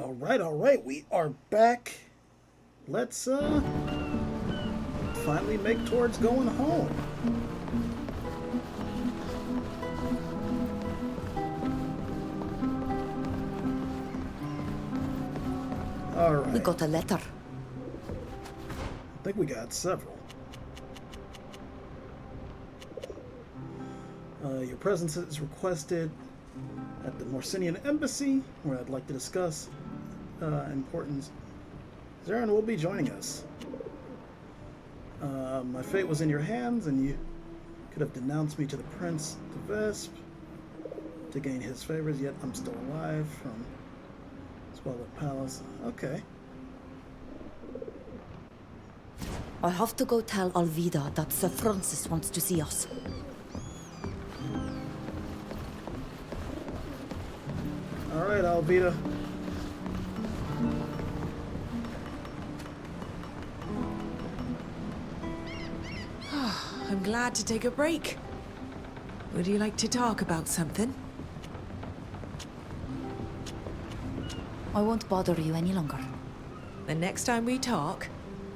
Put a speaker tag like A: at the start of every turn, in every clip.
A: All right, we are back. Let's finally make towards going home. All right.
B: We got a letter.
A: I think we got several. Your presence is requested at the Morsinian Embassy, where I'd like to discuss importance. Zarin will be joining us. My fate was in your hands, and you could have denounced me to the Prince de Vesp to gain his favors, yet I'm still alive from Swallow Palace. Okay.
B: I have to go tell Alvida that Sir Francis wants to see us.
A: All right, Alvida.
C: I'm glad to take a break. Would you like to talk about something?
B: I won't bother you any longer.
C: The next time we talk,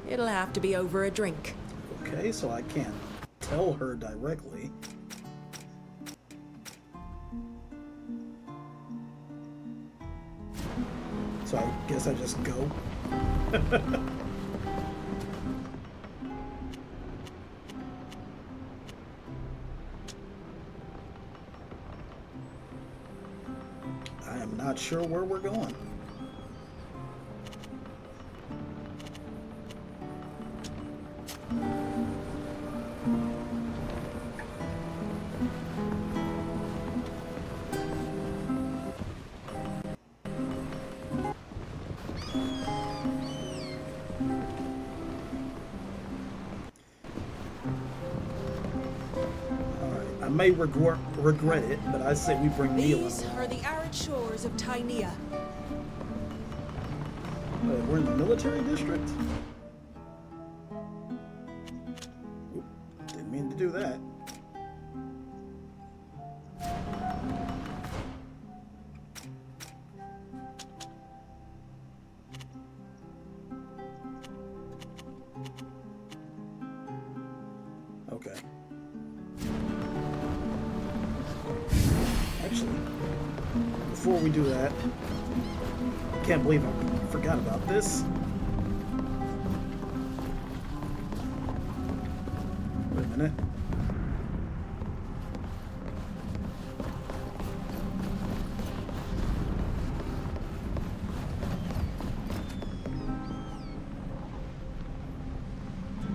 C: it'll have to be over a drink.
A: Okay, so I can't tell her directly. So I guess I just go. I am not sure where we're going. I may regret it, but I say we bring Neil
C: These are the arid shores of Tynea.
A: We're in the military district? Oop, didn't mean to do that. Okay. Actually, before we do that, I can't believe I forgot about this. Wait a minute.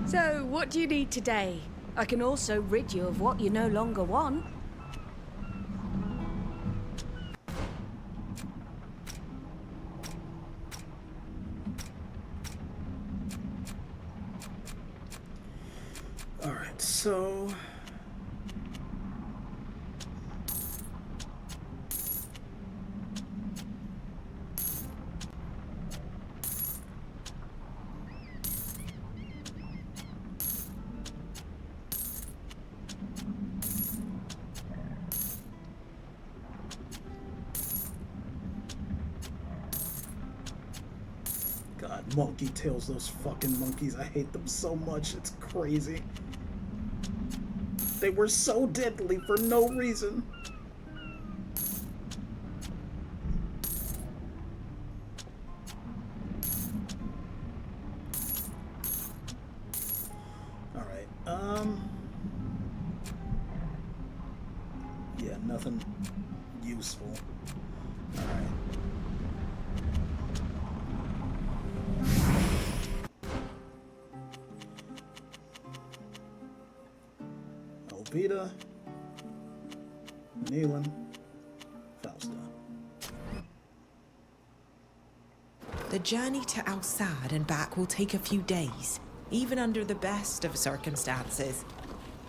D: So, what do you need today? I can also rid you of what you no longer want.
A: Alright, so... God, monkey tails, those fucking monkeys. I hate them so much. It's crazy. They were so deadly for no reason. Alright, yeah, nothing useful. Alright. Alvida, Neelan, Fausta.
C: The journey to Al Sad and back will take a few days, even under the best of circumstances.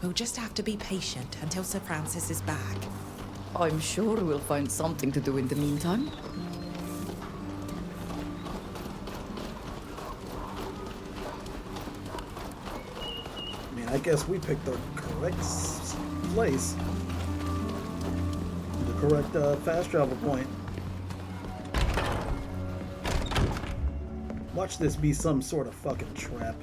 C: We'll just have to be patient until Sir Francis is back.
B: I'm sure we'll find something to do in the meantime.
A: I mean, I guess we picked the correct place. The correct fast travel point. Watch this be some sort of fucking trap.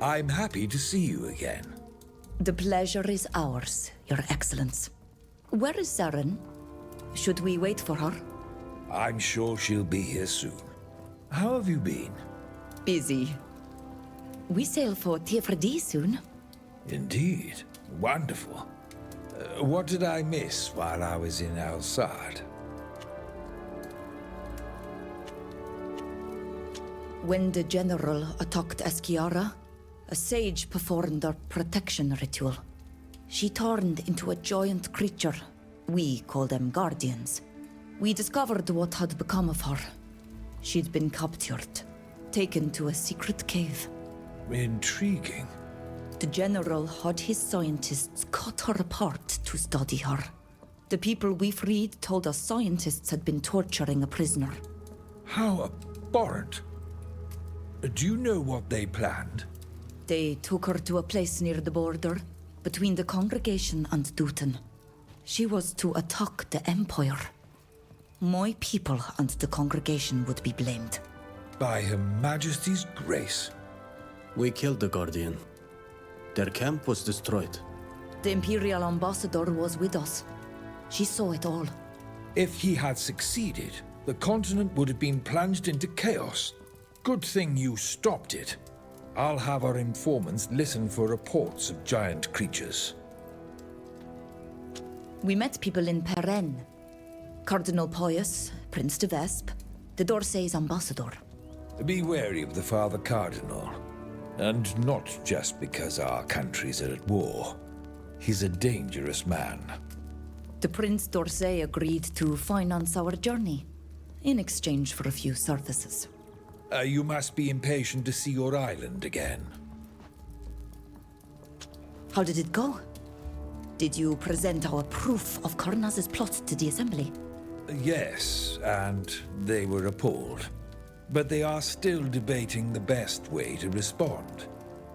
E: I'm happy to see you again.
B: The pleasure is ours, Your Excellence. Where is Zaren? Should we wait for her?
E: I'm sure she'll be here soon. How have you been?
B: Busy. We sail for Tiefredi soon.
E: Indeed. Wonderful. What did I miss while I was in Al-Sad?
B: When the general attacked Eskiara, a sage performed a protection ritual. She turned into a giant creature. We call them guardians. We discovered what had become of her. She'd been captured, taken to a secret cave.
E: Intriguing.
B: The general had his scientists cut her apart to study her. The people we freed told us scientists had been torturing a prisoner.
E: How abhorrent. Do you know what they planned?
B: They took her to a place near the border, between the congregation and Dutton. She was to attack the Empire. My people and the congregation would be blamed.
E: By Her Majesty's grace.
F: We killed the Guardian. Their camp was destroyed.
B: The Imperial Ambassador was with us. She saw it all.
E: If he had succeeded, the continent would have been plunged into chaos. Good thing you stopped it. I'll have our informants listen for reports of giant creatures.
B: We met people in Perenne. Cardinal Pius, Prince de Vesp, the D'Orsay's ambassador.
E: Be wary of the Father Cardinal. And not just because our countries are at war. He's a dangerous man.
B: The Prince d'Orsay agreed to finance our journey, in exchange for a few services.
E: You must be impatient to see your island again.
B: How did it go? Did you present our proof of Karnaz's plot to the Assembly?
E: Yes, and they were appalled. But they are still debating the best way to respond.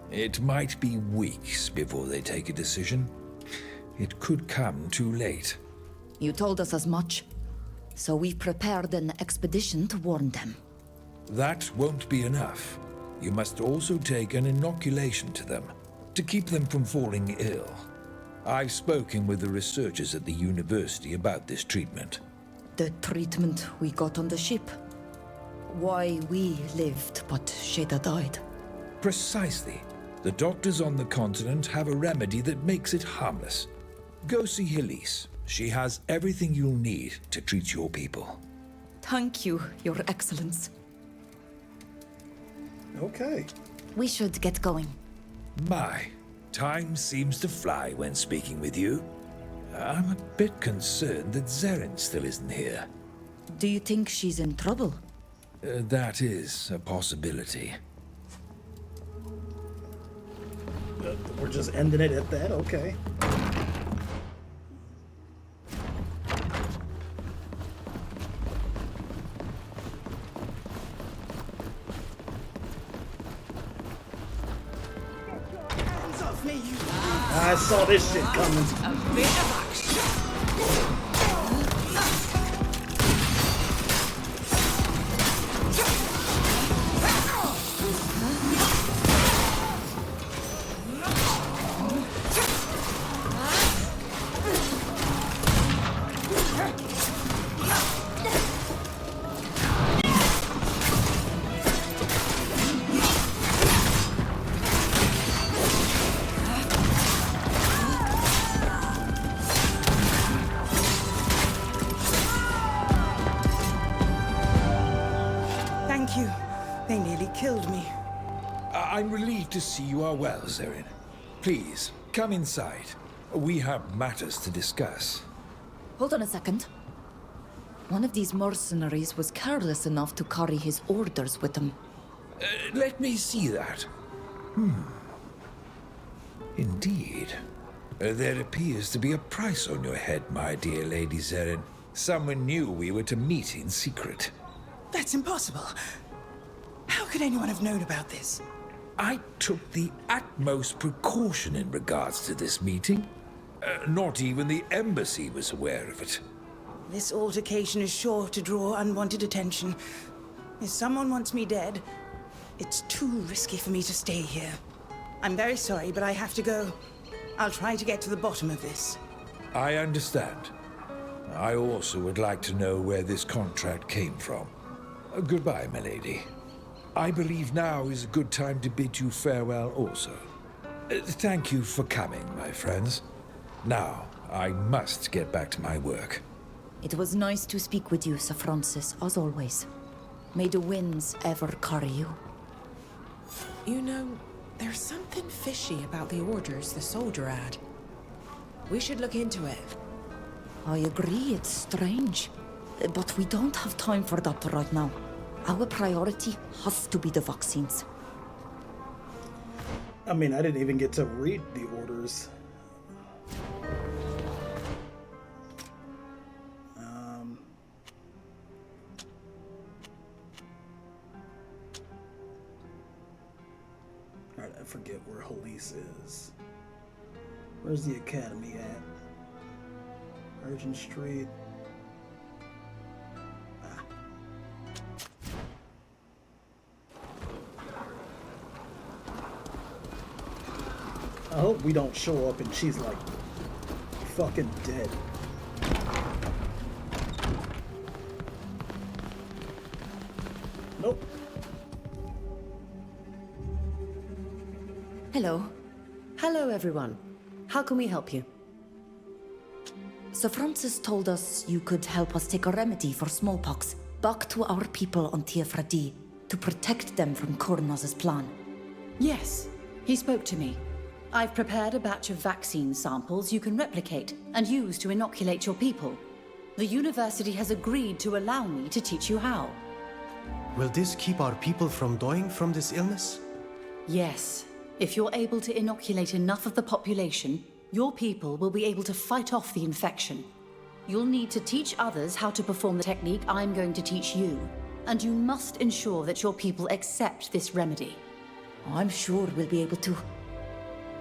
E: It might be weeks before they take a decision. It could come too late.
B: You told us as much. So we've prepared an expedition to warn them.
E: That won't be enough. You must also take an inoculation to them, to keep them from falling ill. I've spoken with the researchers at the university about this treatment.
B: The treatment we got on the ship. Why we lived, but Sheda died.
E: Precisely. The doctors on the continent have a remedy that makes it harmless. Go see Helise. She has everything you'll need to treat your people.
B: Thank you, Your Excellence.
A: Okay.
B: We should get going.
E: My, time seems to fly when speaking with you. I'm a bit concerned that Zeren still isn't here.
B: Do you think she's in trouble?
E: That is a possibility.
A: We're just ending it at that? Okay. I saw this shit coming.
C: A bit of action.
G: Thank you. They nearly killed me.
E: I'm relieved to see you are well, Zeren. Please, come inside. We have matters to discuss.
B: Hold on a second. One of these mercenaries was careless enough to carry his orders with him.
E: Let me see that. Indeed. There appears to be a price on your head, my dear Lady Zeren. Someone knew we were to meet in secret.
G: That's impossible. How could anyone have known about this?
E: I took the utmost precaution in regards to this meeting. Not even the embassy was aware of it.
G: This altercation is sure to draw unwanted attention. If someone wants me dead, it's too risky for me to stay here. I'm very sorry, but I have to go. I'll try to get to the bottom of this.
E: I understand. I also would like to know where this contract came from. Goodbye, milady. I believe now is a good time to bid you farewell also. Thank you for coming, my friends. Now, I must get back to my work.
B: It was nice to speak with you, Sir Francis, as always. May the winds ever carry you.
C: You know, there's something fishy about the orders the soldier had. We should look into it.
B: I agree, it's strange. But we don't have time for that right now. Our priority has to be the vaccines.
A: I mean, I didn't even get to read the orders. Alright, I forget where Halise is. Where's the academy at? Urgent Street. I hope we don't show up and she's like fucking dead. Nope.
H: Hello. Hello, everyone. How can we help you?
B: Sir Francis told us you could help us take a remedy for smallpox back to our people on Tiefradi to protect them from Kornaz's plan.
H: Yes, he spoke to me. I've prepared a batch of vaccine samples you can replicate and use to inoculate your people. The university has agreed to allow me to teach you how.
F: Will this keep our people from dying from this illness?
H: Yes. If you're able to inoculate enough of the population, your people will be able to fight off the infection. You'll need to teach others how to perform the technique I'm going to teach you, and you must ensure that your people accept this remedy.
B: I'm sure we'll be able to.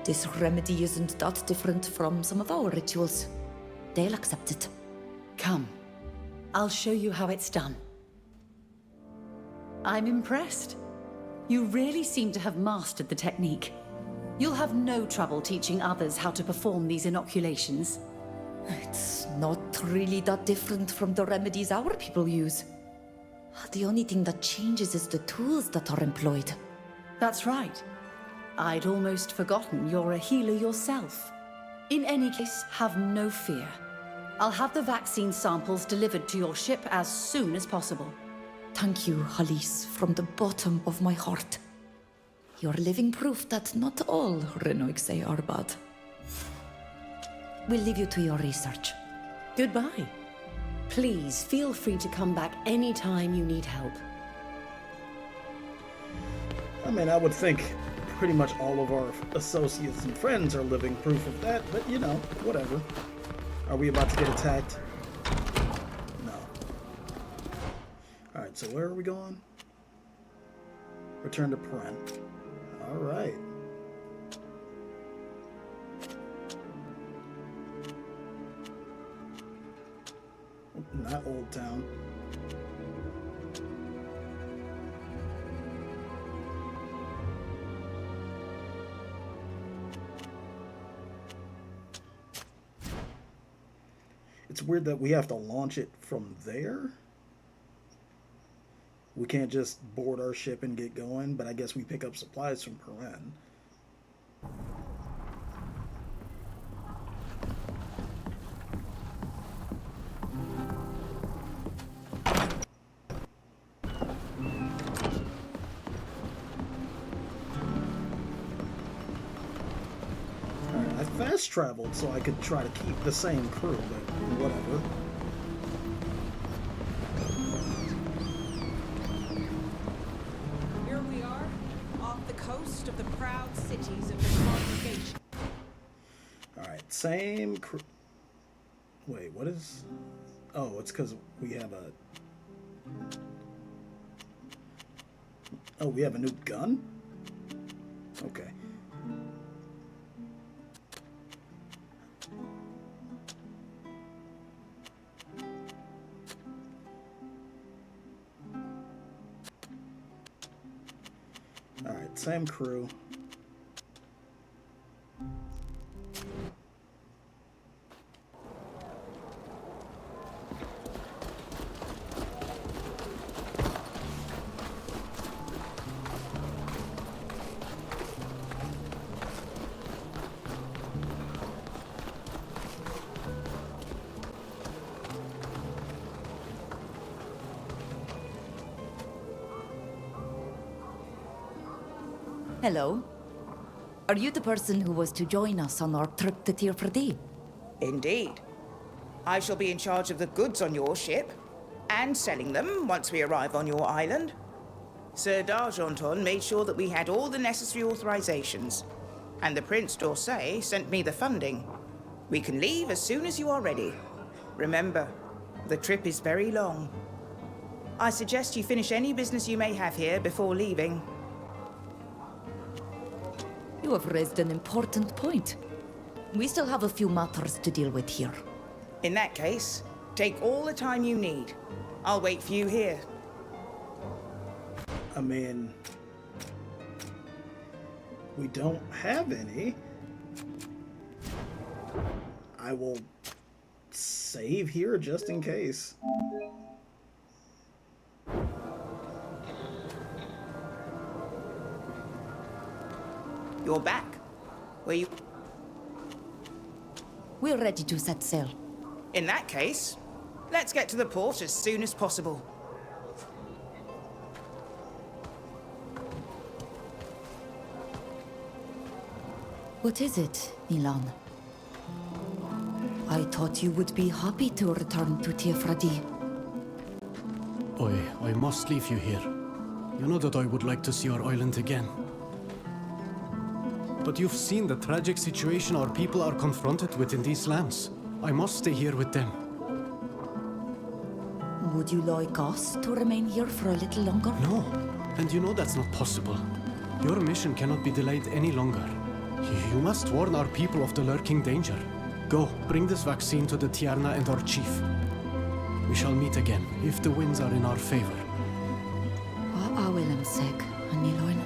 B: This remedy isn't that different from some of our rituals. They'll accept it.
H: Come. I'll show you how it's done. I'm impressed. You really seem to have mastered the technique. You'll have no trouble teaching others how to perform these inoculations.
B: It's not really that different from the remedies our people use. The only thing that changes is the tools that are employed.
H: That's right. I'd almost forgotten you're a healer yourself. In any case, have no fear. I'll have the vaccine samples delivered to your ship as soon as possible.
B: Thank you, Halise, from the bottom of my heart. You're living proof that not all Renoixe are bad. We'll leave you to your research.
H: Goodbye. Please feel free to come back anytime you need help.
A: I mean, I would think pretty much all of our associates and friends are living proof of that, but you know, whatever. Are we about to get attacked? No. Alright, so where are we going? Return to Pren. Alright. Not Old Town. It's weird that we have to launch it from there. We can't just board our ship and get going, but I guess we pick up supplies from Peren. I fast traveled so I could try to keep the same crew, but whatever.
C: Here we are, off the coast of the proud cities of the congregation.
A: Alright, same crew. Wait, what is... Oh, it's because we have a... Oh, we have a new gun? Okay. Alright, same crew.
B: Hello. Are you the person who was to join us on our trip to Tir Fradee?
G: Indeed. I shall be in charge of the goods on your ship, and selling them once we arrive on your island. Sir D'Argenton made sure that we had all the necessary authorizations, and the Prince d'Orsay sent me the funding. We can leave as soon as you are ready. Remember, the trip is very long. I suggest you finish any business you may have here before leaving.
B: You have raised an important point. We still have a few matters to deal with here.
G: In that case, take all the time you need. I'll wait for you here.
A: I mean, we don't have any. I will save here just in case.
G: You're back. We're
B: ready to set sail.
G: In that case, let's get to the port as soon as possible.
B: What is it, Milan? I thought you would be happy to return to Tir Fradee.
F: I must leave you here. You know that I would like to see our island again. But you've seen the tragic situation our people are confronted with in these lands. I must stay here with them.
B: Would you like us to remain here for a little longer?
F: No, and you know that's not possible. Your mission cannot be delayed any longer. You must warn our people of the lurking danger. Go, bring this vaccine to the Tiarna and our chief. We shall meet again, if the winds are in our favor.
B: Wa awilem seg, Aniloin.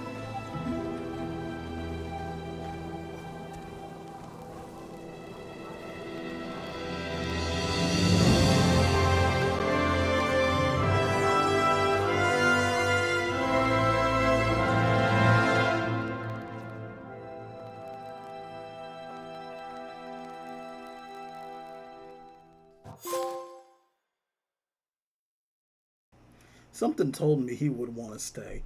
A: Something told me he would want to stay.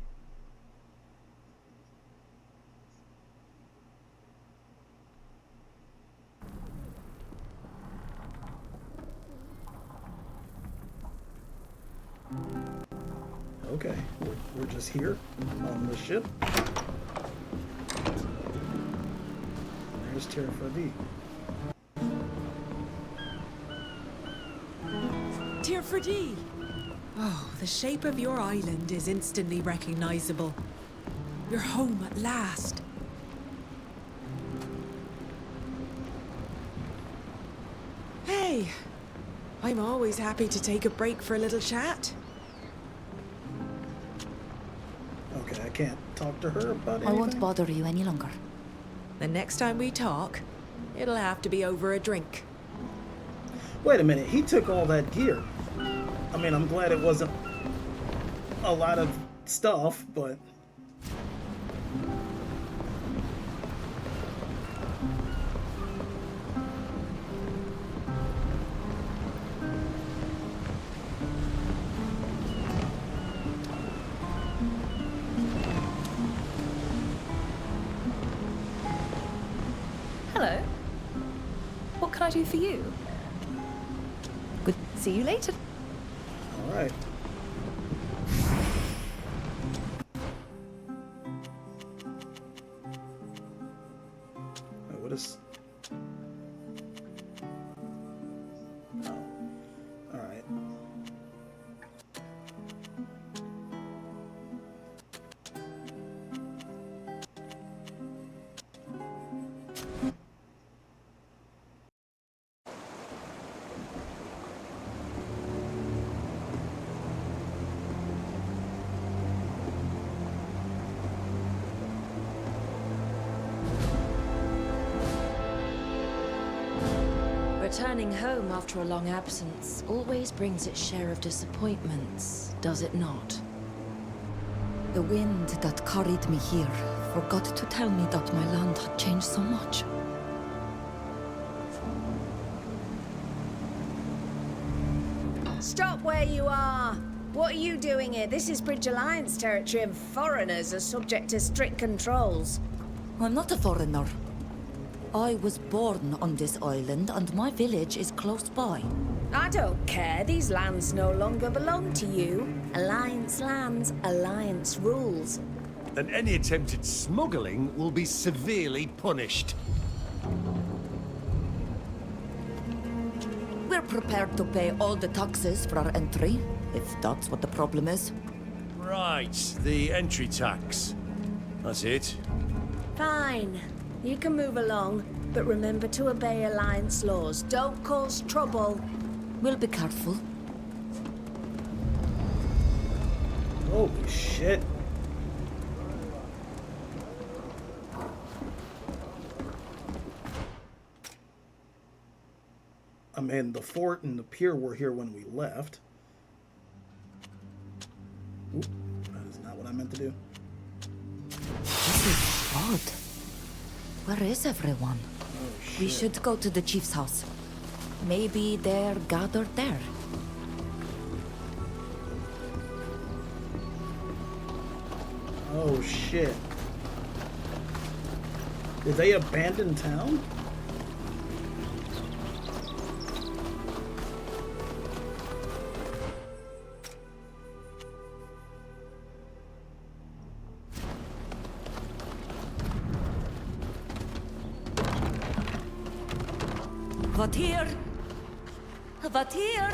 A: Okay, we're just here on the ship. There's Tir Fradee.
C: Tir Fradee! Oh, the shape of your island is instantly recognizable. You're home at last. Hey, I'm always happy to take a break for a little chat.
A: Okay, I can't talk to her about anything.
B: I won't bother you any longer.
C: The next time we talk, it'll have to be over a drink.
A: Wait a minute, he took all that gear. I mean, I'm glad it wasn't a lot of stuff, but...
H: Hello. What can I do for you? Good. See you later.
A: All right. Wait, what is... Oh. All right.
I: Returning home after a long absence always brings its share of disappointments, does it not?
B: The wind that carried me here forgot to tell me that my land had changed so much.
D: Stop where you are! What are you doing here? This is Bridge Alliance territory and foreigners are subject to strict controls.
B: I'm not a foreigner. I was born on this island and my village is close by.
D: I don't care. These lands no longer belong to you. Alliance lands, Alliance rules.
J: And any attempted smuggling will be severely punished.
B: We're prepared to pay all the taxes for our entry, if that's what the problem is.
J: Right, the entry tax. That's it.
D: Fine. You can move along, but remember to obey Alliance laws. Don't cause trouble.
B: We'll be careful.
A: Holy shit. I mean, the fort and the pier were here when we left. Oop, that is not what I meant to do.
B: This is odd. Where is everyone?
A: Oh, shit.
B: We should go to the chief's house. Maybe they're gathered there.
A: Oh shit. Did they abandon town?
B: What here? What here?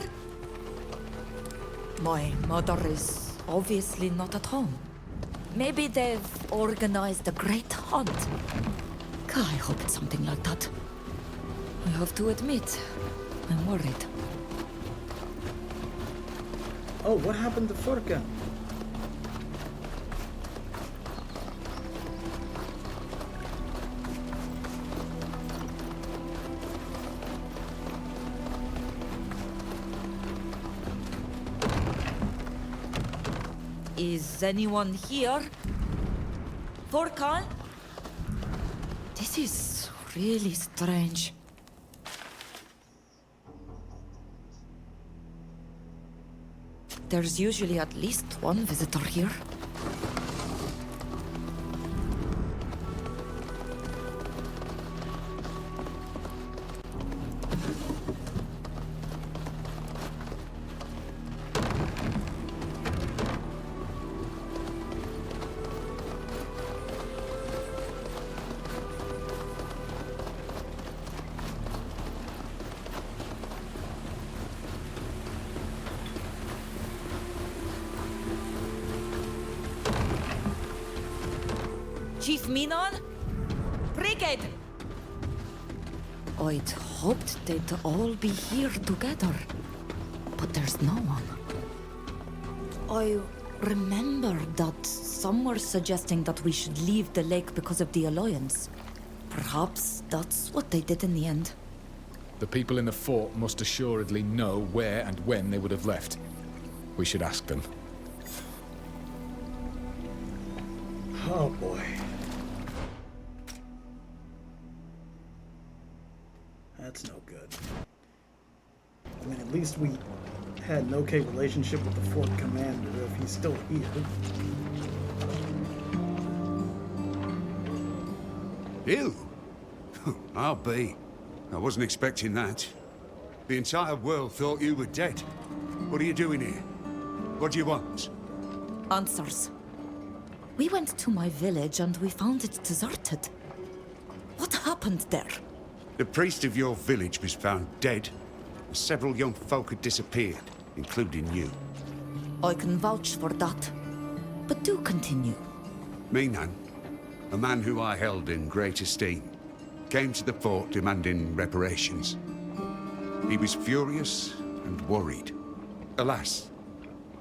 B: My mother is obviously not at home. Maybe they've organized a great hunt. God, I hope it's something like that. I have to admit, I'm worried.
A: Oh, what happened to Forca?
B: Is anyone here? Forcal? This is really strange. There's usually at least one visitor here. Chief Minon? Brigade! I'd hoped they'd all be here together, but there's no one. I remember that some were suggesting that we should leave the lake because of the Alliance. Perhaps that's what they did in the end.
K: The people in the fort must assuredly know where and when they would have left. We should ask them.
A: Oh boy. That's no good. I mean, at least we had an okay relationship with the fort commander if he's still here.
L: You? I'll be. I wasn't expecting that. The entire world thought you were dead. What are you doing here? What do you want?
B: Answers. We went to my village and we found it deserted. What happened there?
L: The priest of your village was found dead. Several young folk had disappeared, including you.
B: I can vouch for that. But do continue.
L: Minan, a man who I held in great esteem, came to the fort demanding reparations. He was furious and worried. Alas,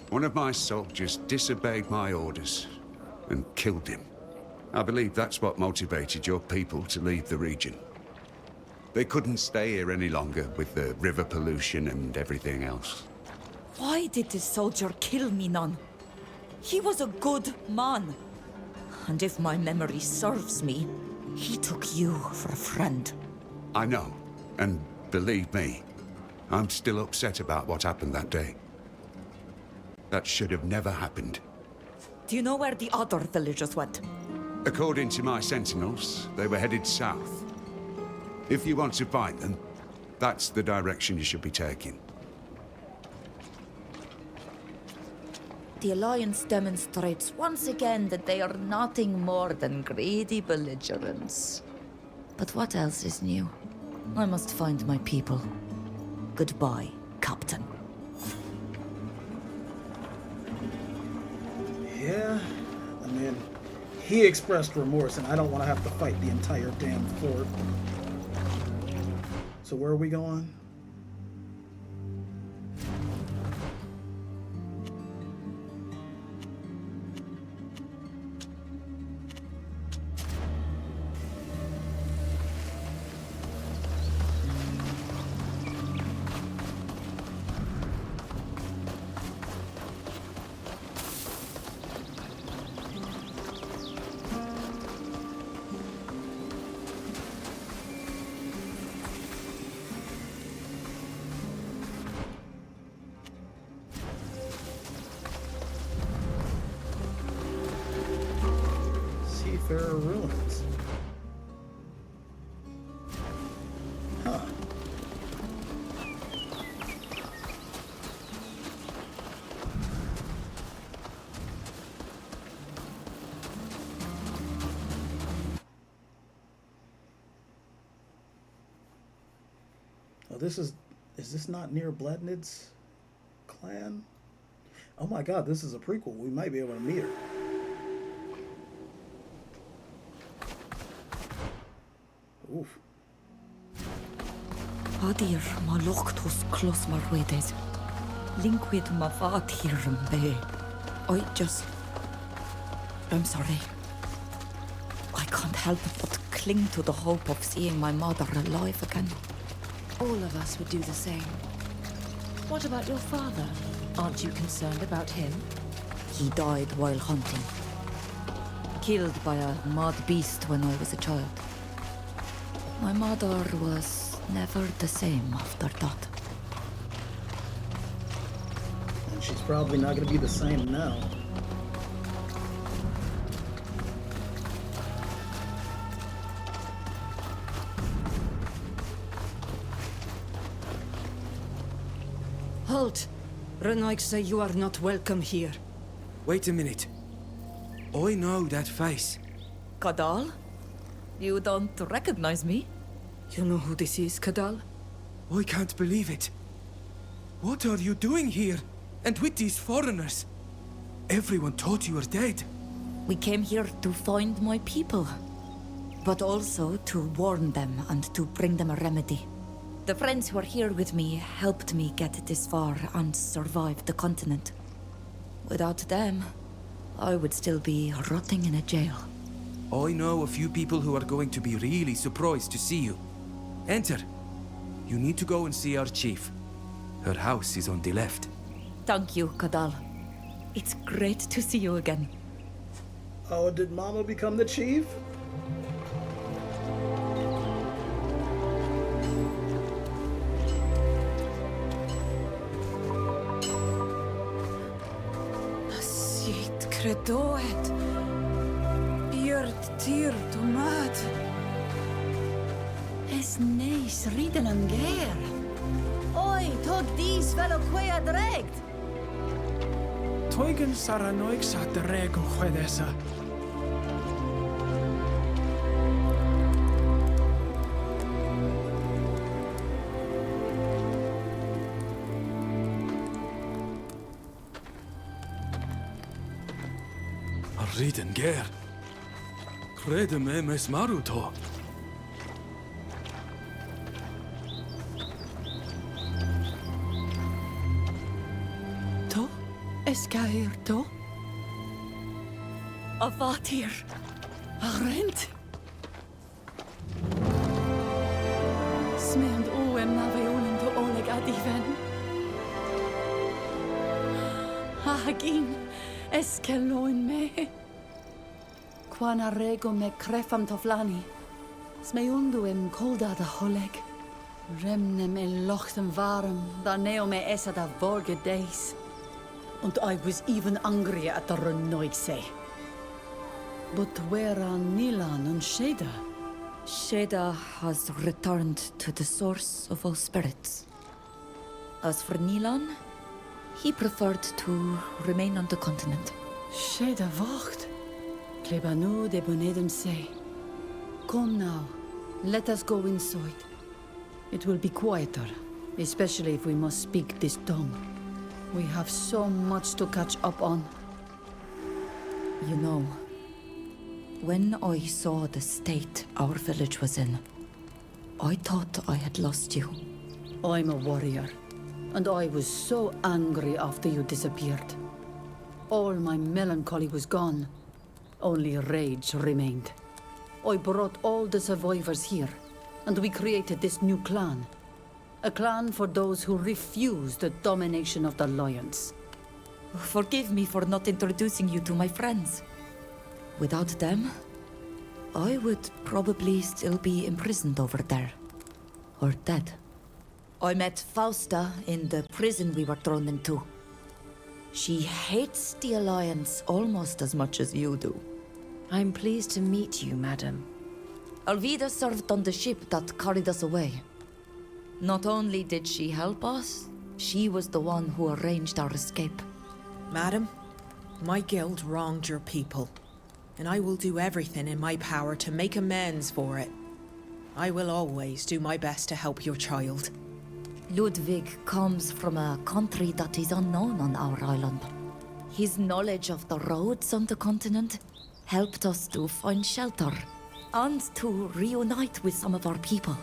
L: one of my soldiers disobeyed my orders and killed him. I believe that's what motivated your people to leave the region. They couldn't stay here any longer with the river pollution and everything else.
B: Why did this soldier kill me, Nun? He was a good man. And if my memory serves me, he took you for a friend.
L: I know, and believe me, I'm still upset about what happened that day. That should have never happened.
B: Do you know where the other villagers went?
L: According to my sentinels, they were headed south. If you want to find them, that's the direction you should be taking.
B: The Alliance demonstrates once again that they are nothing more than greedy belligerents. But what else is new? I must find my people. Goodbye, Captain.
A: Yeah, I mean, he expressed remorse, and I don't want to have to fight the entire damn fort. So where are we going? Seafarer Ruins. Huh. Oh, is this not near Blednid's clan? Oh my god, this is a prequel. We might be able to meet her. Oof.
B: Adir ma lochtus close mar wedes. Linkwid ma vat here be. I'm sorry. I can't help but cling to the hope of seeing my mother alive again.
I: All of us would do the same. What about your father? Aren't you concerned about him?
B: He died while hunting. Killed by a mad beast when I was a child. My mother was never the same after that.
A: And she's probably not going to be the same now.
M: Halt! Renoik say you are not welcome here.
N: Wait a minute. I know that face.
B: Kadal? You don't recognize me?
M: You know who this is, Kadal?
N: I can't believe it. What are you doing here? And with these foreigners? Everyone thought you were dead.
B: We came here to find my people. But also to warn them and to bring them a remedy. The friends who are here with me helped me get this far and survive the continent. Without them, I would still be rotting in a jail.
N: I know a few people who are going to be really surprised to see you. Enter. You need to go and see our chief. Her house is on the left.
B: Thank you, Kadal. It's great to see you again.
A: Oh, did Mama become the chief?
G: Sit credoet. Björd tyr tomat.
H: Es neis riden an ger. Oi, tog dis fellow quea direct.
F: Toigen saranoik sa derego chwedesa.
N: Riden ger. Crede me mes maruto.
M: To? Eskair to?
B: Avatir.
M: Arent?
H: Smeand oem na veolen to oleg adiven. Hagin eskeloin me. Quana rego me crefam toflani. Smeunduem kolda da holeg. Remnem in lochten warm, da neo me essa da vorge days. And I was even angrier at the Renoigse. But where are Nilan and Sheda?
B: Sheda has returned to the source of all spirits. As for Nilan, he preferred to remain on the continent.
H: Sheda wacht. Klebanu de Bonedum say. Come now, let us go inside. It will be quieter, especially if we must speak this tongue. We have so much to catch up on.
B: You know, when I saw the state our village was in, I thought I had lost you.
H: I'm a warrior, and I was so angry after you disappeared. All my melancholy was gone. Only rage remained. I brought all the survivors here, and we created this new clan. A clan for those who refuse the domination of the Lions.
B: Forgive me for not introducing you to my friends. Without them, I would probably still be imprisoned over there. Or dead. I met Fausta in the prison we were thrown into. She hates the Alliance almost as much as you do.
I: I'm pleased to meet you, madam.
B: Alvida served on the ship that carried us away. Not only did she help us, she was the one who arranged our escape.
C: Madam, my guild wronged your people, and I will do everything in my power to make amends for it. I will always do my best to help your child.
B: Ludwig comes from a country that is unknown on our island. His knowledge of the roads on the continent helped us to find shelter and to reunite with some of our people.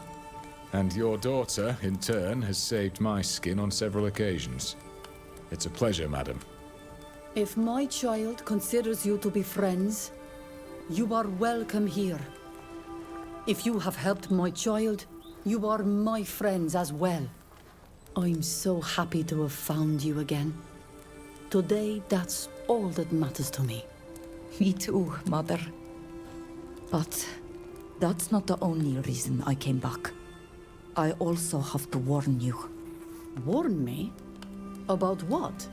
K: And your daughter, in turn, has saved my skin on several occasions. It's a pleasure, madam.
H: If my child considers you to be friends, you are welcome here. If you have helped my child, you are my friends as well. I'm so happy to have found you again. Today, that's all that matters to me.
B: Me too, Mother. But that's not the only reason I came back. I also have to warn you.
H: Warn me? About what?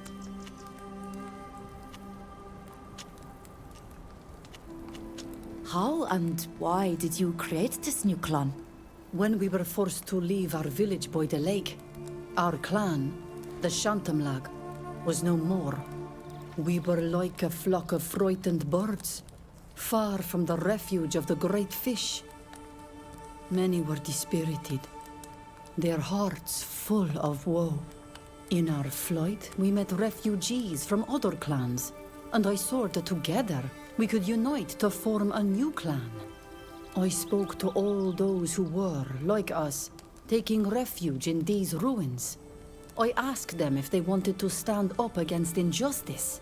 B: How and why did you create this new clan?
H: When we were forced to leave our village by the lake, our clan, the Shantamlag, was no more. We were like a flock of frightened birds, far from the refuge of the great fish. Many were dispirited, their hearts full of woe. In our flight, we met refugees from other clans, and I saw that together we could unite to form a new clan. I spoke to all those who were, like us, taking refuge in these ruins. I asked them if they wanted to stand up against injustice,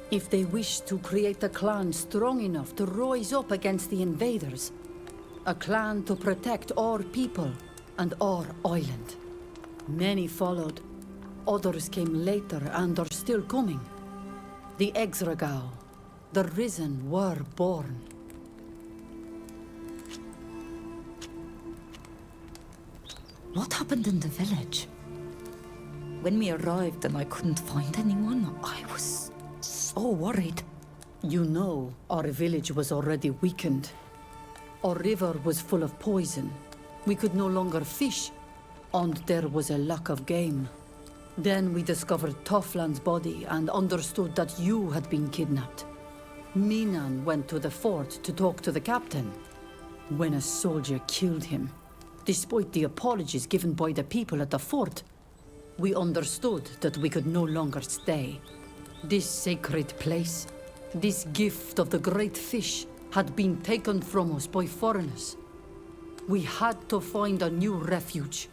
H: if they wished to create a clan strong enough to rise up against the invaders, a clan to protect our people and our island. Many followed. Others came later and are still coming. The Exragao, the Risen, were born.
B: What happened in the village? When we arrived and I couldn't find anyone, I was so worried.
H: You know, our village was already weakened. Our river was full of poison. We could no longer fish, and there was a lack of game. Then we discovered Toffland's body and understood that you had been kidnapped. Minan went to the fort to talk to the captain, when a soldier killed him. Despite the apologies given by the people at the fort, we understood that we could no longer stay. This sacred place, this gift of the great fish, had been taken from us by foreigners. We had to find a new refuge.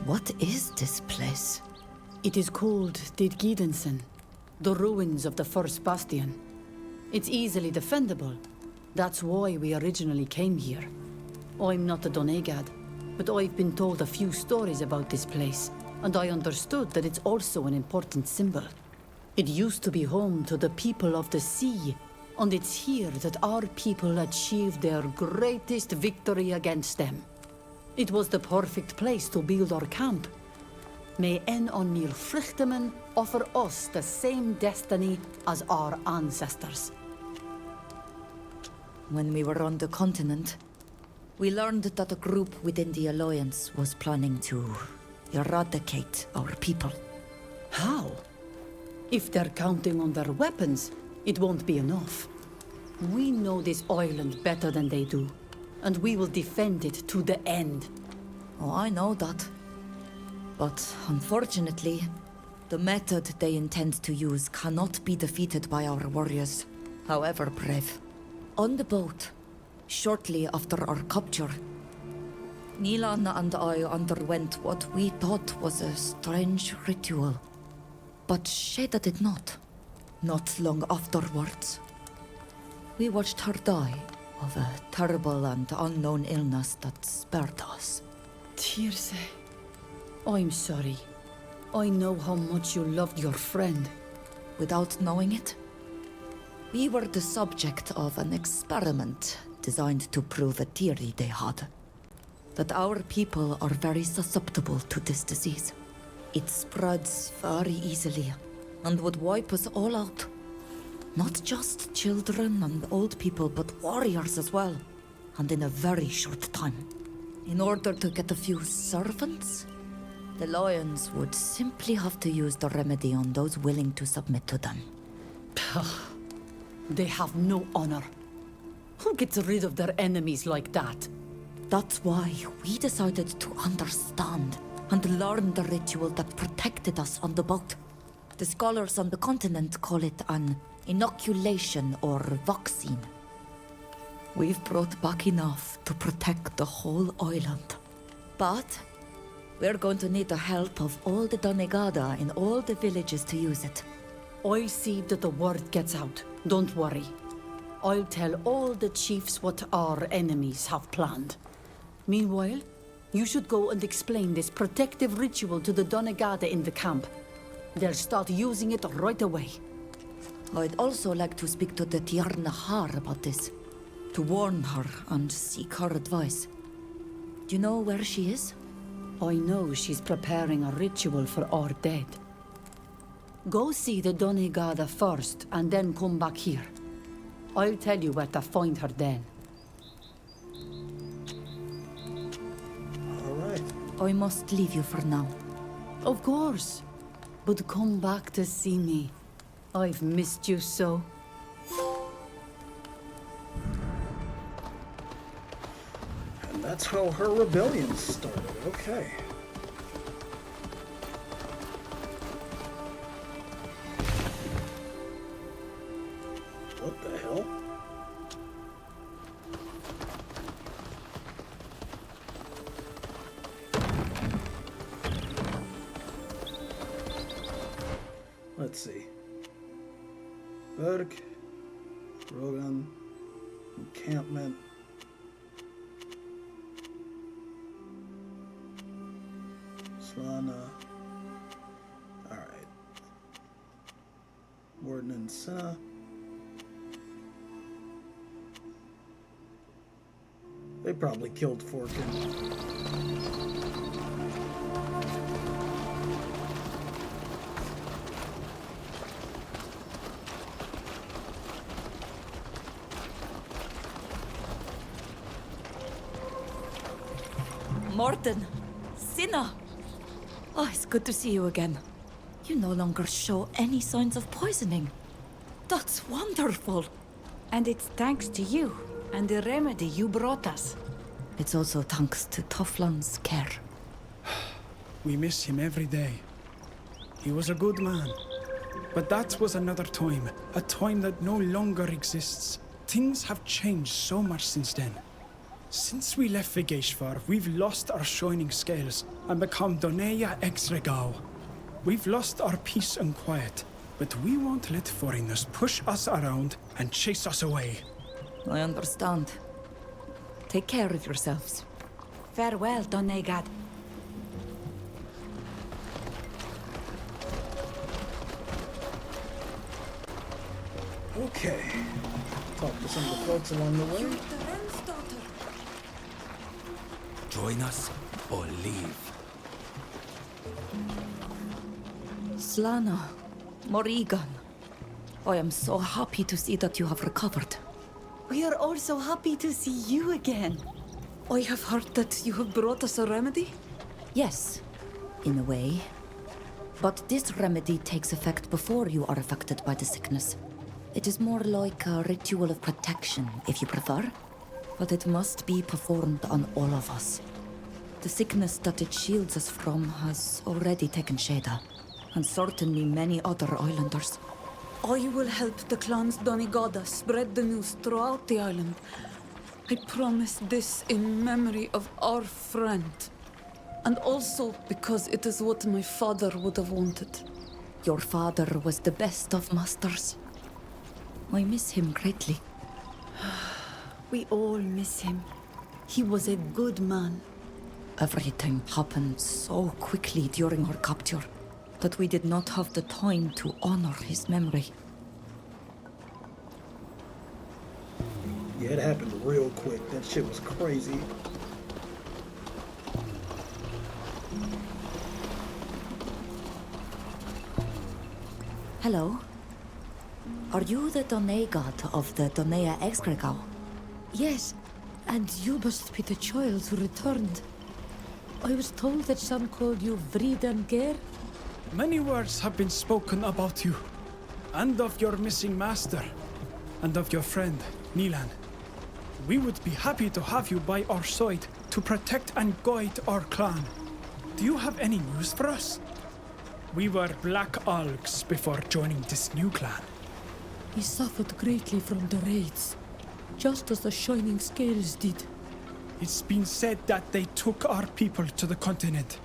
B: What is this place?
H: It is called Didgidensen, the ruins of the first bastion. It's easily defendable. That's why we originally came here. I'm not a Donegad, but I've been told a few stories about this place, and I understood that it's also an important symbol. It used to be home to the people of the sea, and it's here that our people achieved their greatest victory against them. It was the perfect place to build our camp. May En Onir Frichtemen offer us the same destiny as our ancestors.
B: When we were on the continent, we learned that a group within the Alliance was planning to eradicate our people.
H: How? If they're counting on their weapons, it won't be enough. We know this island better than they do, and we will defend it to the end.
B: Oh, I know that. But unfortunately, the method they intend to use cannot be defeated by our warriors, however brave. On the boat, shortly after our capture, Nilan and I underwent what we thought was a strange ritual. But Sheda did not. Not long afterwards. We watched her die of a terrible and unknown illness that spared us.
H: Tirce, I'm sorry. I know how much you loved your friend.
B: Without knowing it, we were the subject of an experiment designed to prove a theory they had. That our people are very susceptible to this disease. It spreads very easily and would wipe us all out. Not just children and old people, but warriors as well. And in a very short time. In order to get a few servants, the Lions would simply have to use the remedy on those willing to submit to them.
H: They have no honor. Who gets rid of their enemies like that?
B: That's why we decided to understand and learn the ritual that protected us on the boat. The scholars on the continent call it an inoculation or vaccine. We've brought back enough to protect the whole island. But we're going to need the help of all the Donegada in all the villages to use it.
H: I'll see that the word gets out. Don't worry. I'll tell all the chiefs what our enemies have planned. Meanwhile, you should go and explain this protective ritual to the Donegada in the camp. They'll start using it right away.
B: I'd also like to speak to the Tiarna Har about this. To warn her and seek her advice. Do you know where she is?
H: I know she's preparing a ritual for our dead. Go see the Donegada first, and then come back here. I'll tell you where to find her then.
A: All right.
B: I must leave you for now.
H: Of course. But come back to see me. I've missed you so.
A: And that's how her rebellion started. Okay. What the hell? Let's see. Berg, Rogan, encampment. Slana. Alright. Warden and Senna. They probably killed Forkin.
B: Morten! Cinna! Oh, it's good to see you again. You no longer show any signs of poisoning. That's wonderful!
O: And it's thanks to you and the remedy you brought us.
B: It's also thanks to Tofflan's care.
P: We miss him every day. He was a good man. But that was another time, a time that no longer exists. Things have changed so much since then. Since we left Vigeshvar, we've lost our shining scales and become Doneya ex Regao. We've lost our peace and quiet, but we won't let foreigners push us around and chase us away.
B: I understand. Take care of yourselves.
O: Farewell, Donegad.
A: Okay. Talk to some of the folks along the way.
N: Join us or leave.
B: Slana, Morrigan. I am so happy to see that you have recovered.
M: We are also happy to see you again. I have heard that you have brought us a remedy?
B: Yes, in a way. But this remedy takes effect before you are affected by the sickness. It is more like a ritual of protection, if you prefer. But it must be performed on all of us. The sickness that it shields us from has already taken Sheda, and certainly many other islanders.
M: I will help the clans Donegada spread the news throughout the island. I promise this in memory of our friend. And also because it is what my father would have wanted.
B: Your father was the best of masters. I miss him greatly.
M: We all miss him. He was a good man.
B: Everything happened so quickly during our capture that we did not have the time to honor his memory.
A: Yeah, it happened real quick. That shit was crazy.
B: Hello. Are you the Donegad of the Donea Exgregao?
M: Yes, and you must be the child who returned. I was told that some called you Vridanger.
P: Many words have been spoken about you, and of your missing master, and of your friend, Nilan. We would be happy to have you by our side to protect and guide our clan. Do you have any news for us? We were Black Algs before joining this new clan.
M: He suffered greatly from the raids, just as the Shining Scales did.
P: It's been said that they took our people to the continent,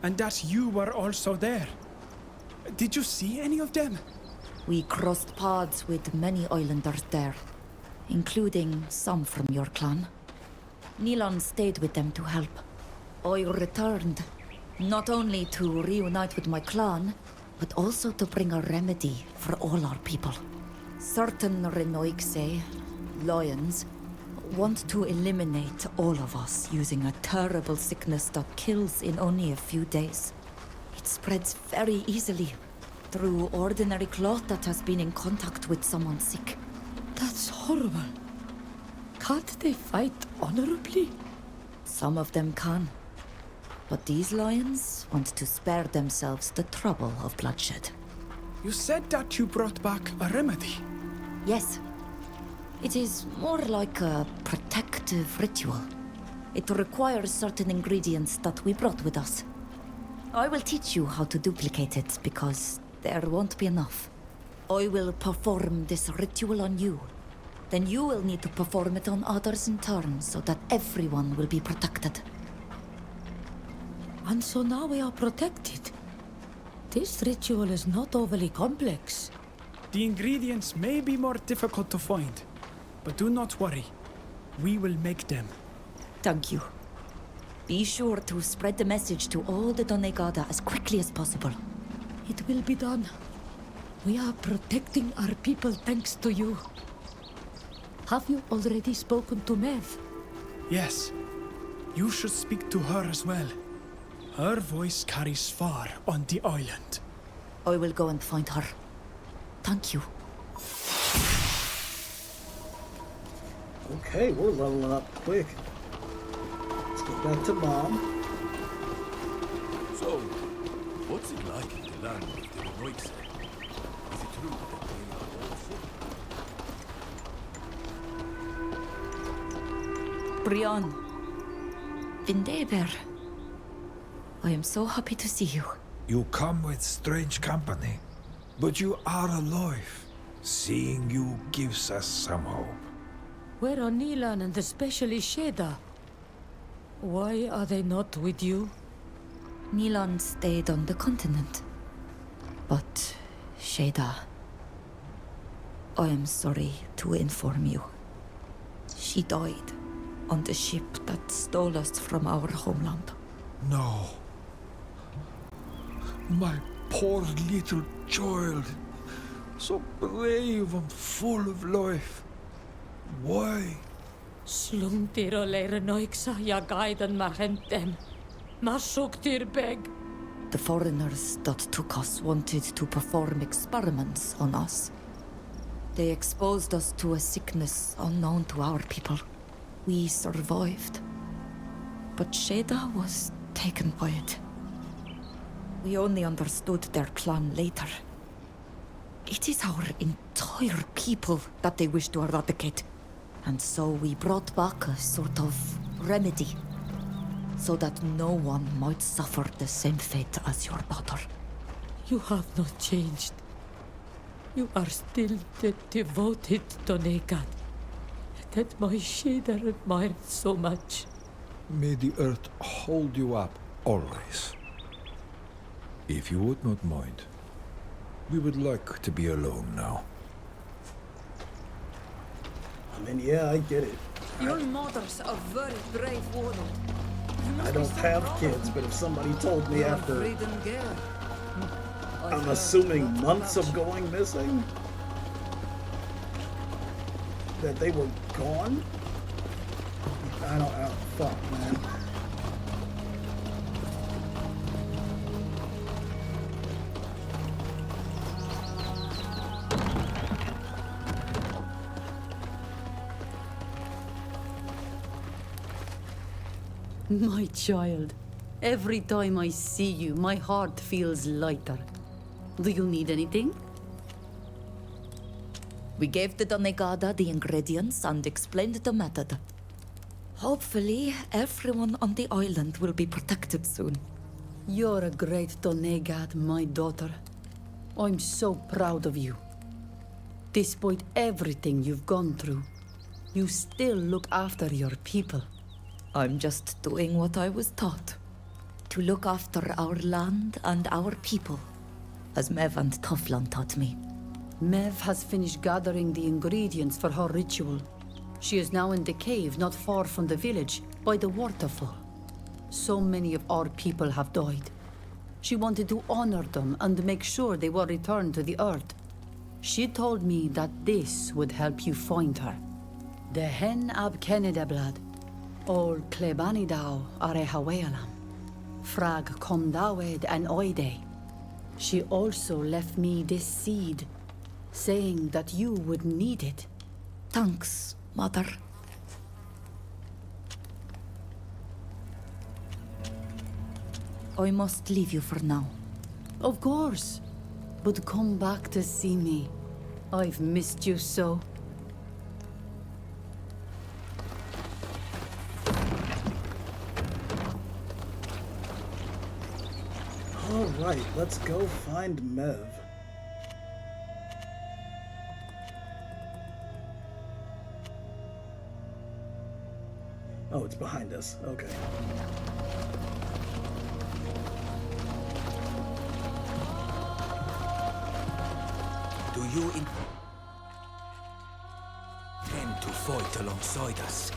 P: and that you were also there. Did you see any of them?
B: We crossed paths with many islanders there, including some from your clan. Nilan stayed with them to help. I returned, not only to reunite with my clan, but also to bring a remedy for all our people. Certain Renoixe, lions, want to eliminate all of us using a terrible sickness that kills in only a few days. It spreads very easily through ordinary cloth that has been in contact with someone sick.
M: That's horrible. Can't they fight honorably?
B: Some of them can. But these lions want to spare themselves the trouble of bloodshed.
P: You said that you brought back a remedy.
B: Yes. It is more like a protective ritual. It requires certain ingredients that we brought with us. I will teach you how to duplicate it, because there won't be enough. I will perform this ritual on you. Then you will need to perform it on others in turn, so that everyone will be protected.
M: And so now we are protected. This ritual is not overly complex.
P: The ingredients may be more difficult to find, but do not worry. We will make them.
B: Thank you. Be sure to spread the message to all the Donegada as quickly as possible.
M: It will be done. We are protecting our people thanks to you. Have you already spoken to Mev?
P: Yes. You should speak to her as well. Her voice carries far on the island.
B: I will go and find her. Thank you.
A: Okay, we're leveling up quick. Let's get back to Mom.
Q: So, what's it like in the land of the Renoixe? Is it true that they are all sick?
B: Brian. Vindeber. I am so happy to see you.
E: You come with strange company, but you are alive. Seeing you gives us some hope.
M: Where are Nilan and especially Sheda? Why are they not with you?
B: Nilan stayed on the continent. But Sheda, I am sorry to inform you. She died on the ship that stole us from our homeland.
E: No. My poor little child. So brave and full of life. Why?
I: Slungtir og leira noiksa ja gaidan marhentem. Masuktir beg.
B: The foreigners that took us wanted to perform experiments on us. They exposed us to a sickness unknown to our people. We survived. But Sheda was taken by it. We only understood their plan later. It is our entire people that they wish to eradicate. And so we brought back a sort of remedy, so that no one might suffer the same fate as your daughter.
I: You have not changed. You are still the devoted Donegad that my shader admired so much.
E: May the earth hold you up always. If you would not mind, we would like to be alone now.
A: I mean, yeah, I get it.
M: Your mother's a very brave woman.
A: I don't have kids, but if somebody told me after, I'm assuming months of going missing, that they were gone, I don't fuck, man.
H: My child, every time I see you, my heart feels lighter. Do you need anything?
B: We gave the Donegada the ingredients and explained the method. Hopefully, everyone on the island will be protected soon.
H: You're a great Donegad, my daughter. I'm so proud of you. Despite everything you've gone through, you still look after your people.
B: I'm just doing what I was taught. To look after our land and our people, as Mev and Toflan taught me.
H: Mev has finished gathering the ingredients for her ritual. She is now in the cave not far from the village, by the waterfall. So many of our people have died. She wanted to honor them and make sure they were returned to the earth. She told me that this would help you find her. The hen ab Kennedeblad, ol Klebanidau are Hawealam, frag Komdawed and Oide. She also left me this seed, saying that you would need it.
B: Thanks, Mother. I must leave you for now.
H: Of course, but come back to see me. I've missed you so.
A: Alright, let's go find Mev. Oh, it's behind us. Okay.
N: Do you intend to fight alongside us?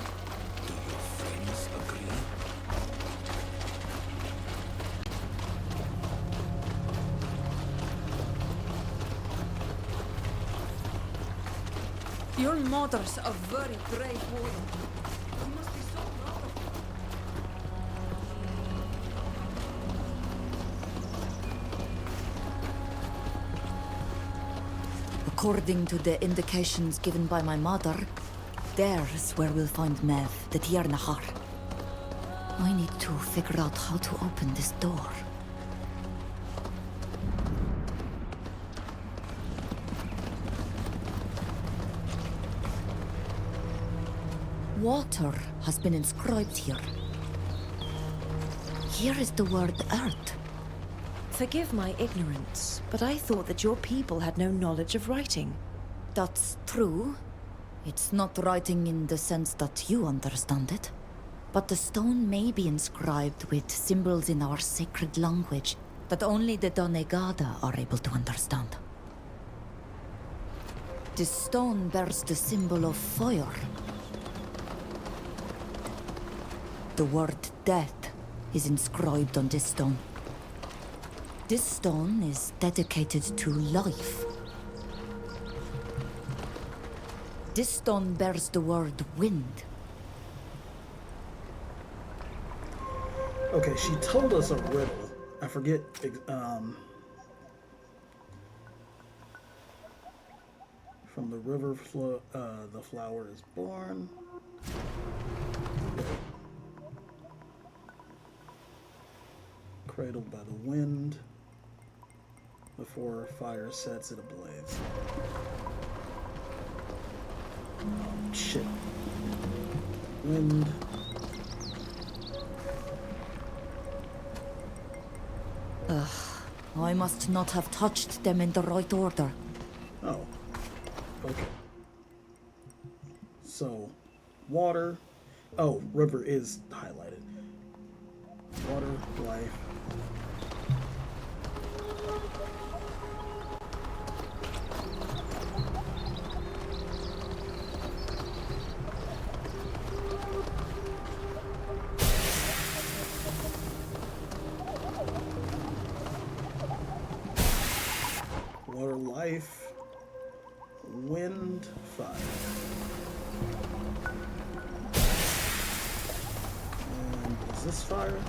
N: Do your friends agree?
M: Your mother's a very brave woman. You must be so proud of her.
B: According to the indications given by my mother, there's where we'll find Mev, the Tiernahar. I need to figure out how to open this door. Water has been inscribed here. Here is the word earth.
I: Forgive my ignorance, but I thought that your people had no knowledge of writing.
B: That's true. It's not writing in the sense that you understand it. But the stone may be inscribed with symbols in our sacred language that only the Donegada are able to understand. This stone bears the symbol of fire. The word death is inscribed on this stone. This stone is dedicated to life. This stone bears the word wind.
A: Okay, she told us a riddle. I forget, from the river flow, the flower is born. Cradled by the wind. Before fire sets it ablaze. Oh, shit. Wind.
B: Ugh, I must not have touched them in the right order.
A: Oh. Okay. So, water. Oh, river is highlighted. Water, life. Water, life. Wind, fire. And is this fire?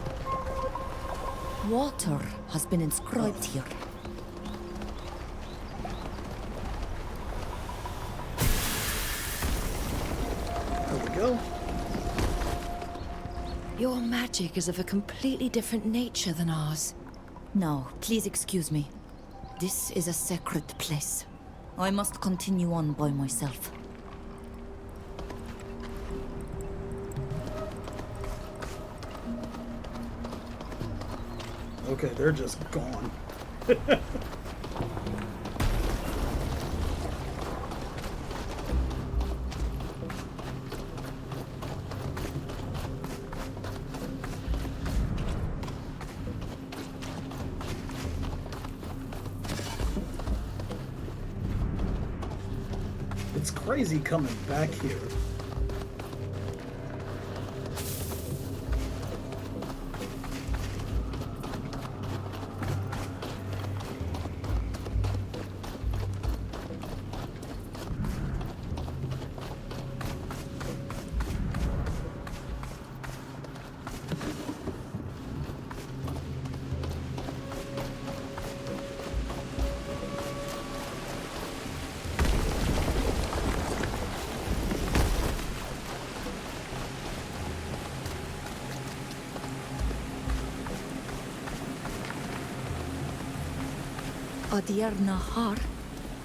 B: Water has been inscribed here.
A: There we go.
R: Your magic is of a completely different nature than ours.
B: Now, please excuse me. This is a sacred place. I must continue on by myself.
A: Okay, they're just gone. It's crazy coming back here.
B: Adierna har.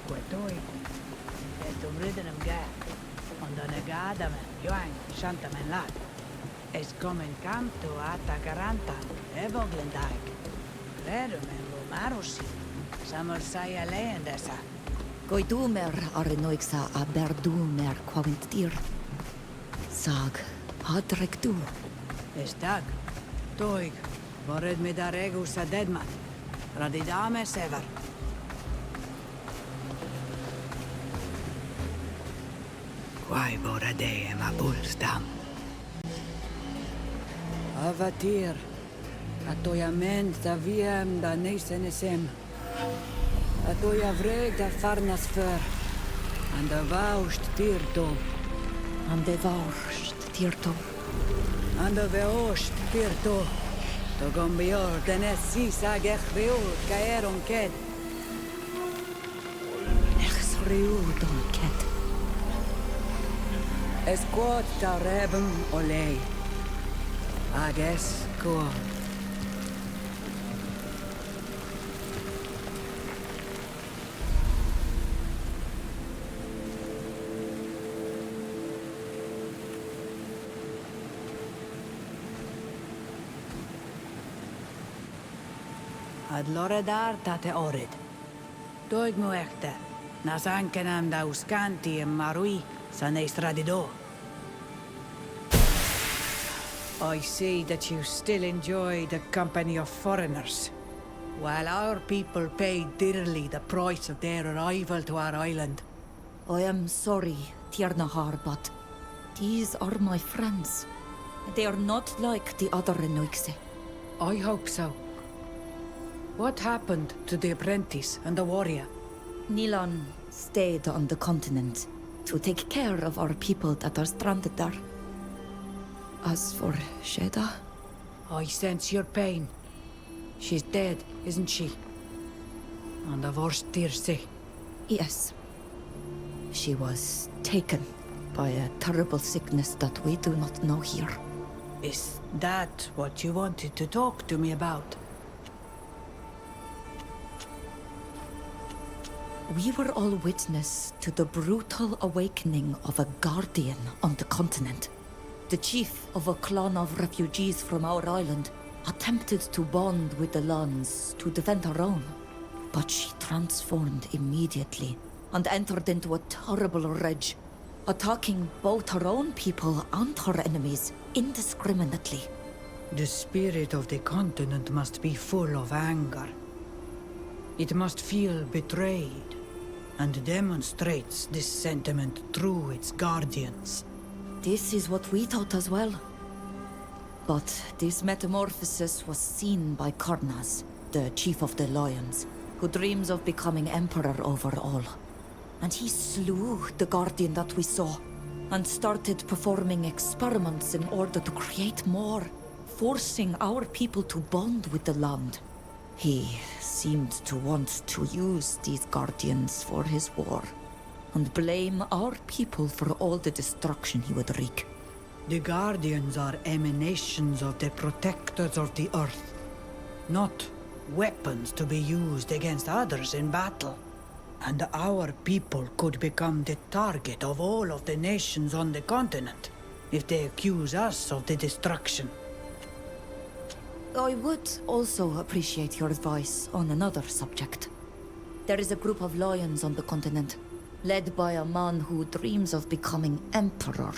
O: Quetoi. Esto brittenum gad. Ondone gadamen, joang, shantamen lat. Es komen kam to atakarantan, evoglendijk. Redumen lumarusi. Samur saya leendesa.
B: Goidumer arenoixa a berdumer quavintir. Sag, hadrek du.
O: Estak. Toig. Vored me da regus a deadmat. Radidame sever. Quai bora de ma bulstam. Avatir. Atoyament da wiem da nesenesem. Atoya vreg da farnas för. And da vaust tirto.
B: And de vaust tirto.
O: And da vaust tirto. Togom bior den sisa gechveut kaeron ked.
B: Nechsriud on ket.
O: Es quod da rebem olei. Ages quo. Ad loredar tate orid. Doig mu echte. Nas ankenam da uscanti en marui san estradido. I see that you still enjoy the company of foreigners. While our people paid dearly the price of their arrival to our island.
B: I am sorry, Tiernahar, but these are my friends. They are not like the other Enoixe.
O: I hope so. What happened to the apprentice and the warrior?
B: Nilan stayed on the continent to take care of our people that are stranded there. As for Sheda...
O: I sense your pain. She's dead, isn't she? And of our Tirce.
B: Yes. She was taken by a terrible sickness that we do not know here.
O: Is that what you wanted to talk to me about?
B: We were all witness to the brutal awakening of a guardian on the continent. The chief of a clan of refugees from our island attempted to bond with the Lans to defend her own. But she transformed immediately and entered into a terrible rage, attacking both her own people and her enemies indiscriminately.
O: The spirit of the continent must be full of anger. It must feel betrayed, and demonstrates this sentiment through its guardians.
B: This is what we thought as well. But this metamorphosis was seen by Karnas, the chief of the Lions, who dreams of becoming emperor over all. And he slew the guardian that we saw, and started performing experiments in order to create more, forcing our people to bond with the land. He seemed to want to use these guardians for his war, and blame our people for all the destruction he would wreak.
O: The Guardians are emanations of the protectors of the Earth, not weapons to be used against others in battle. And our people could become the target of all of the nations on the continent if they accuse us of the destruction.
B: I would also appreciate your advice on another subject. There is a group of lions on the continent, led by a man who dreams of becoming emperor.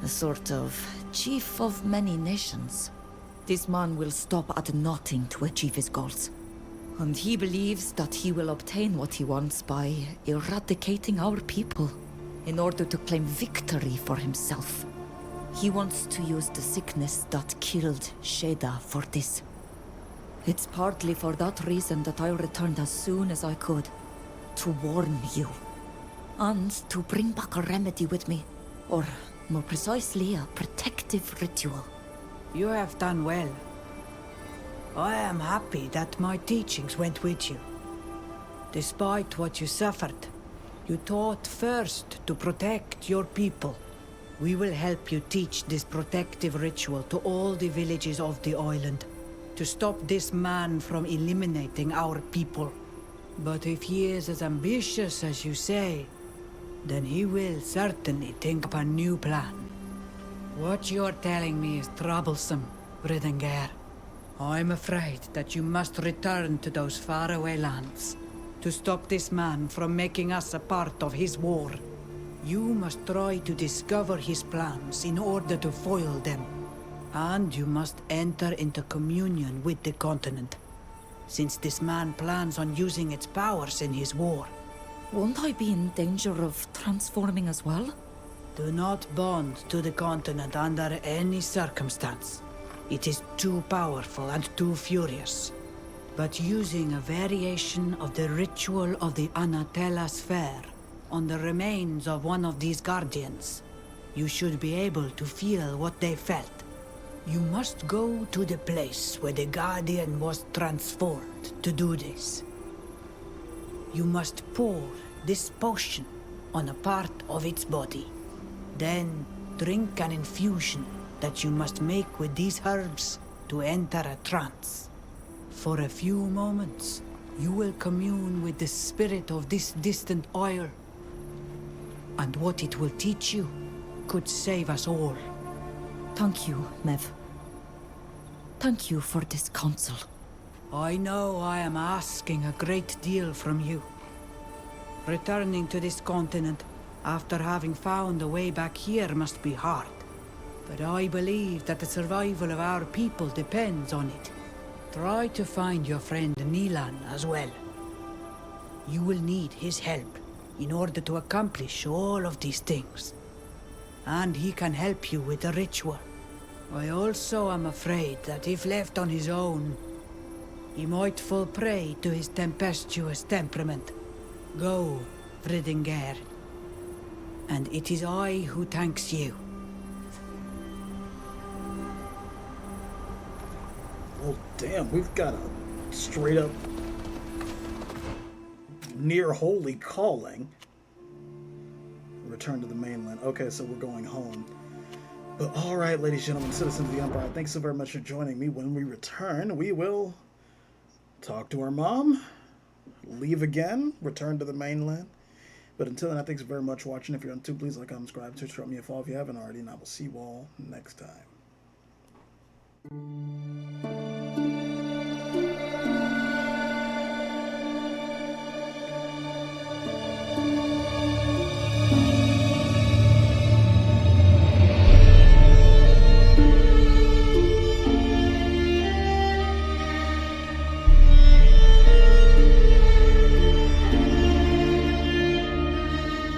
B: A sort of chief of many nations. This man will stop at nothing to achieve his goals. And he believes that he will obtain what he wants by eradicating our people in order to claim victory for himself. He wants to use the sickness that killed Sheda for this. It's partly for that reason that I returned as soon as I could, to warn you. And to bring back a remedy with me, or more precisely, a protective ritual.
O: You have done well. I am happy that my teachings went with you. Despite what you suffered, you taught first to protect your people. We will help you teach this protective ritual to all the villages of the island, to stop this man from eliminating our people. But if he is as ambitious as you say, then he will certainly think up a new plan. What you're telling me is troublesome, Bridengar. I'm afraid that you must return to those faraway lands to stop this man from making us a part of his war. You must try to discover his plans in order to foil them. And you must enter into communion with the continent, since this man plans on using its powers in his war.
B: Won't I be in danger of transforming as well?
O: Do not bond to the continent under any circumstance. It is too powerful and too furious. But using a variation of the ritual of the Anatella Sphere on the remains of one of these guardians, you should be able to feel what they felt. You must go to the place where the guardian was transformed to do this. You must pour this potion on a part of its body. Then drink an infusion that you must make with these herbs to enter a trance. For a few moments, you will commune with the spirit of this distant isle. And what it will teach you could save us all.
B: Thank you, Mev. Thank you for this counsel.
O: I know I am asking a great deal from you. Returning to this continent after having found a way back here must be hard. But I believe that the survival of our people depends on it. Try to find your friend Nilan as well. You will need his help in order to accomplish all of these things. And he can help you with the ritual. I also am afraid that if left on his own, he might fall prey to his tempestuous temperament. Go, Fridinger. And it is I who thanks you.
A: Well, damn, we've got a straight up near holy calling. Return to the mainland. Okay, so we're going home. But all right, ladies and gentlemen, citizens of the Empire, thanks so very much for joining me. When we return, we will talk to our mom, leave again, return to the mainland. But until then, thanks very much for watching. If you're on YouTube, please like, comment, subscribe, Twitch, drop me a follow if you haven't already, and I will see you all next time.